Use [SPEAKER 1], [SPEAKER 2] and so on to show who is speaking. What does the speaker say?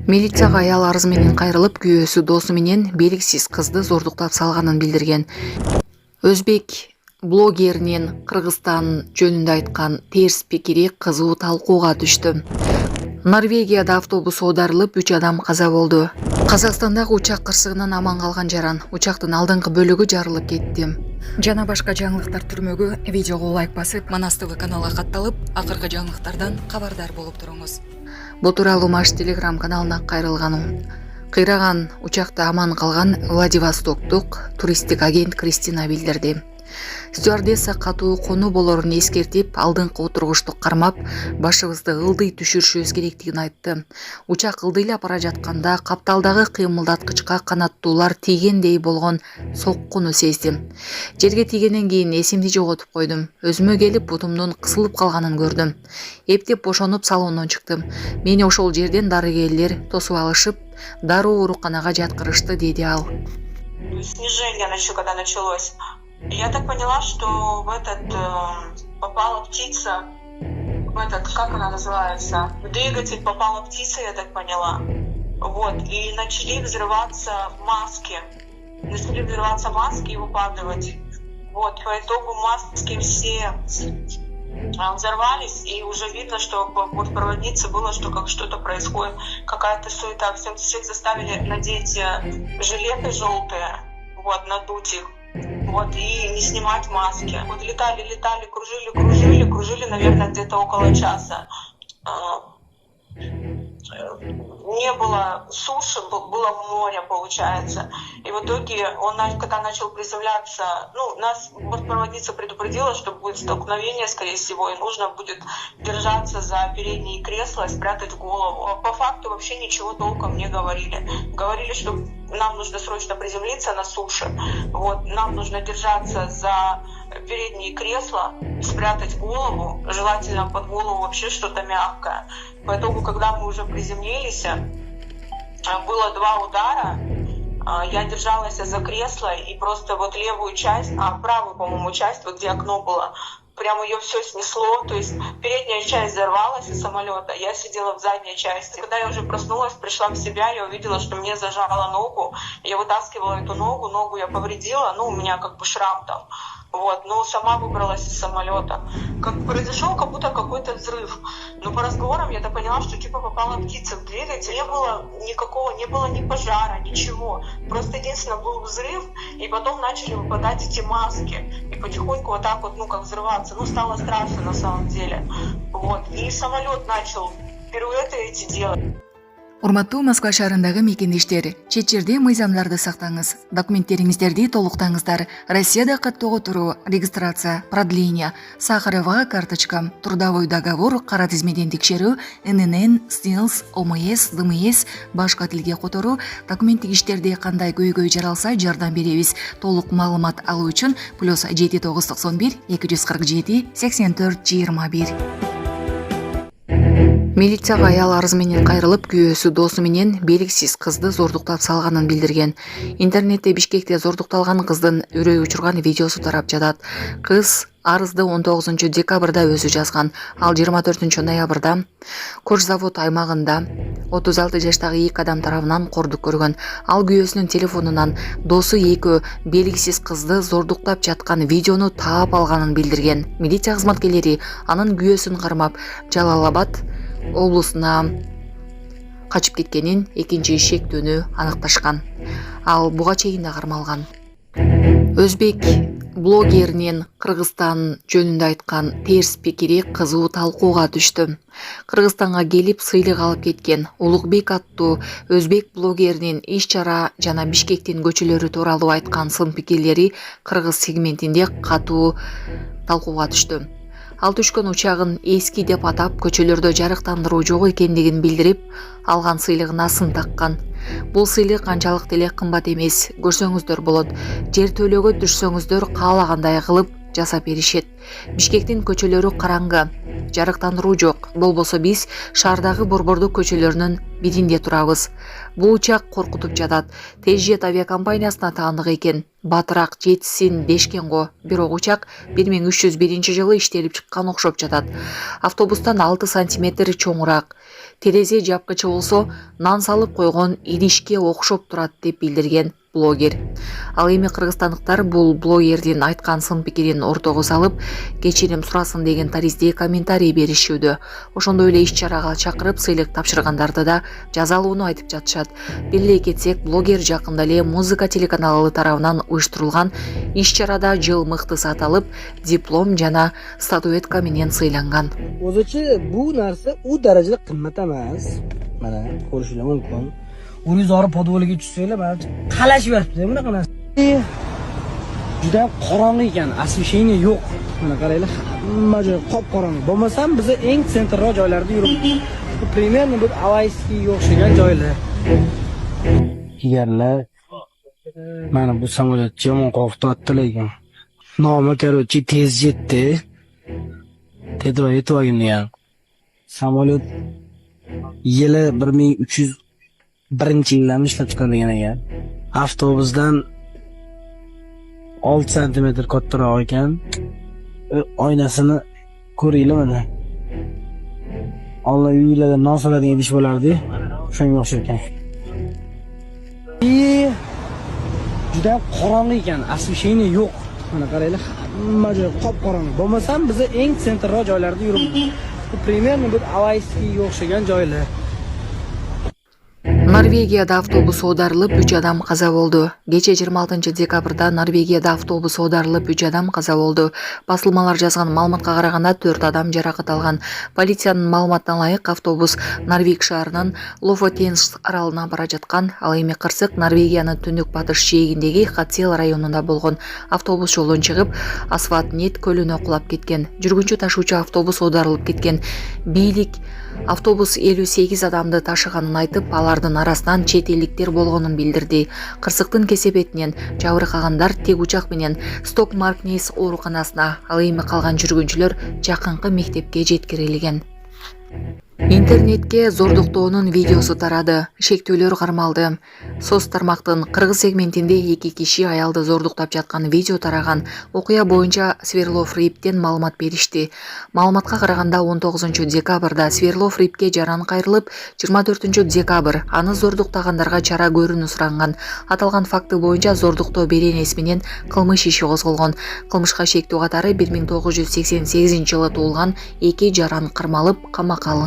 [SPEAKER 1] Милицияга аял арыз менен кайрылып, күйөөсү досу менен белгисиз кызды зордуктап салганын билдирген. Өзбек блогеринин Кыргызстан жөнүндө айткан терс пикири кызуу талкууга түштү. Норвегияда автобус оодарылып 3 адам каза болду. Казакстандагы учак кырсыгынан аман калган жаран. Учактын алдыңкы бөлүгү жарылып кетти. Жана башка жаңылыктар түрмөгү видеого лайк басып, Манас ТВ каналга катталып, акыркы жаңылыктардан кабардар болуп туруңуз. Бул тууралуу Маш Телеграм каналына кайрылган. Кыйраган учакта аман калган Владивостоктук туристтик агент Кристина билдирди. Стюардесса катуу конуу болорун эскертип, алдыңкы отургучту кармап, башыбызды ылдый түшүрүшүбүз керектигин айтты. Учак ылдыйлап бара жатканда капталдагы кыймылдаткычка канаттуулар тийгендей болгон соккуну сездим. Жерге тийгенден кийин эсимди жоготуп койдум. Өзүмө келип, бутумдун кысылып калганын көрдүм. Эптеп бошонуп салондон чыктым. Мени ошол жерден дарыгерлер тосуп алышып, дароо ооруканага жаткырышты, деди ал.
[SPEAKER 2] Снижение когда началось. Я так поняла, что в этот попала птица, в этот, как она называется, в двигатель попала птица, я так поняла. Вот, и начали взрываться маски. Начали взрываться маски и выпадывать. Вот, по итогу маски все взорвались, и уже видно, что вот проводнице было, что как что-то происходит, какая-то суета. Всех заставили надеть жилеты желтые, вот, надуть их. Вот, и не снимать маски. Вот летали, кружили, наверное, где-то около часа. Не было суши, было море, получается. И в итоге он, когда начал приземляться, нас бортпроводница предупредила, что будет столкновение, скорее всего, и нужно будет держаться за передние кресла и спрятать голову. По факту вообще ничего толком не говорили. Говорили, что нам нужно срочно приземлиться на суше. Вот, нам нужно держаться за передние кресла, спрятать голову, желательно под голову вообще что-то мягкое. Поэтому, когда мы уже приземлились, было 2 удара. Я держалась за кресло и просто вот левую часть, правую, по-моему, часть, вот где окно было, прямо ее все снесло, то есть передняя часть взорвалась из самолета, я сидела в задней части. Когда я уже проснулась, пришла в себя, я увидела, что мне зажало ногу, я вытаскивала эту ногу я повредила, у меня как бы шрам там. Вот, но сама выбралась из самолета. Как произошел как будто какой-то взрыв. Но по разговорам я так поняла, что типа попала птица в двигатель. Не было ни пожара, ничего. Просто единственное был взрыв, и потом начали выпадать эти маски. И потихоньку вот так вот, как взрываться. Стало страшно на самом деле. Вот. И самолет начал пируэты эти делать.
[SPEAKER 1] Урматтуу Москва шаарындагы мекендештер, чет жерде мыйзамдарды сактаңыз, документтериңиздерди толуктаңыздар. Россияда каттоого туруу регистрация, продление, Сахаровага карточка, трудовой договор, кара тизмеден текшерүү, ННН, СНИЛС, ОМС, ДМС, башка тилге которуу, документтик иштерде кандай көйгөй жаралса жардам беребиз. Толук маалымат алуу үчүн +7 991 247 84 21. Милицияга аял арыз менен кайрылып, күйөөсү досу менен белгисиз кызды зордуктап салганын билдирген. Интернетте Бишкекте зордукталган кыздын үрөй учурган видеосу тарап жатат. Кыз арызды 19 декабрда өзү жазган. Ал 24 ноябрда Кожзавод аймагында 36 жаштагы 2 адам тарабынан кордук көргөн. Ал күйөөсүнүн телефонунан досу экөө белгисиз кызды зордуктап жаткан видеону таап алганын билдирген. Милиция кызматкерлери анын күйөөсүн кармап, Жалал-Абад облусуна качып кеткенин, экинчи шектүүнү аныкташкан. Ал буга чейин да кармалган. Өзбек блогеринин Кыргызстан жөнүндө айткан терс пикири кызуу талкууга түштү. Кыргызстанга келип сыйлык алып кеткен Улукбек аттуу өзбек блогеринин иш-чара жана Бишкектин көчөлөрү тууралуу айткан сын пикирлери кыргыз сегментинде катуу талкууга түштү. Ал түшкөн учагын эски деп атап, көчөлөрдө жарыктандыруу жок экендигин билдирип, алган сыйлыгына сын таккан. Бул сыйлык канчалык деле кымбат эмес, көрсөңүздөр болот. Жер төлөгө түшсөңүздөр каалагандай кылып жасап беришет. Бишкектин көчөлөрү караңгы, жарыктандыруу жок. Болбосо биз шаардагы борбордук көчөлөрүнүн биринде турабыз. Бул учак коркутуп жатат. Тежет авиакомпаниясына таандык экен. Батыраак жетсин дешкен го. Бирок учак 1301 жылы иштелип чыккан окшоп жатат. Автобустан 6 сантиметр чоңураак. Терезе жапкычы болсо нан салып койгон идишке окшоп турат деп билдирген блогер. Ал эми кыргызстандыктар бул блогердин айткан сын пикирин ортого салып, кечирим сурасын деген тариздей комментарий беришүүдө. Ошондой эле иш-чарага чакырып сыйлык тапшыргандарды да жазалууну айтып жатышат. Беле кетсек, блогер жакында эле музыка телеканалы тарабынан уюштурулган иш-чарада жыл мыктысы аталып, диплом жана статуэтка менен сыйланган.
[SPEAKER 3] O'zicha bu narsa u darajada qimmat emas. Mana ko'rishingiz mumkin. O'zingizlar podvoliga tushsanglar, mana qalashib yotibdi bunaqa narsa. Juda qorong'i ekan, освещение yo'q. Mana qaranglar, hamma joy qop-qorong'i. Bo'lmasam biz eng sentral joylarda yuribmiz. Bu примерно bu Avayskiga o'xshagan joylar. Yegarlar. Mana bu samolyot yomon qo'rqitdi lekin. Nomi короче tez jetdi. Tedro yetvagingan. Samolyot yili 1301-yilda ishlab chiqarilgan ekan. Avtobusdan 6 cm kattaroq ekan. Oynasini ko'ringlar mana. Allah uylarga non soladigan idish bo'lardi. Shunga o'xshar ekan. Juda qorong'i ekan, освещение yo'q. Mana qaranglar, hamma joy qop-qorong'i. Bo'lmasam biz eng sentral joylarda yuribmiz. Bu примерно bu Avayskiga o'xshagan joylar.
[SPEAKER 1] Norvegiyada avtobus audarылып 3 адам каза болду. Кече 26 декабрда Норвегияда автобус auдарылып 3 адам каза болду. Басылмалар жазган маалыматка караганда 4 адам жаракат алган. Полициянын маалыматына ылайык автобус Норвег шаарынан Лофотенс аралына бара жаткан. Ал эми кырсык Норвегиянын түндүк батыш жээгиндеги Хатсел районунда болгон. Автобус жолдон чыгып, Асватнет көлүнө кулап кеткен. Жүргүнчү ташуучу автобус auдарылып кеткен. Бийлик автобус 58 адамды ташыганын айтып, алардын арасынан чет элдиктер болгонун билдирди. Кырсыктын кесепетинен жабыркагандар тег учак менен Стокмаркнейс ооруканасына, ал эми калган жүргүнчүлөр жакынкы мектепке жеткирилген. Интернетке зордуктоонун видеосу тарады. Шектөөлөр кармалды. Соц тармактын кыргыз сегментинде 2 киши аялды зордуктап жаткан видео тараган. Окуя боюнча Сверлов Риптен маалымат беришти. Маалыматка караганда 19 декабрда Сверлов Рипке жаран кайрылып, 24 декабрь аны зордуктагандарга чара көрүүнү суранган. Аталган факты боюнча зордуктоо беренеси менен кылмыш иши козголгон. Кылмышка шектүү катары 1988 жылы туулган 2 жаран кармалып, камакка алынган.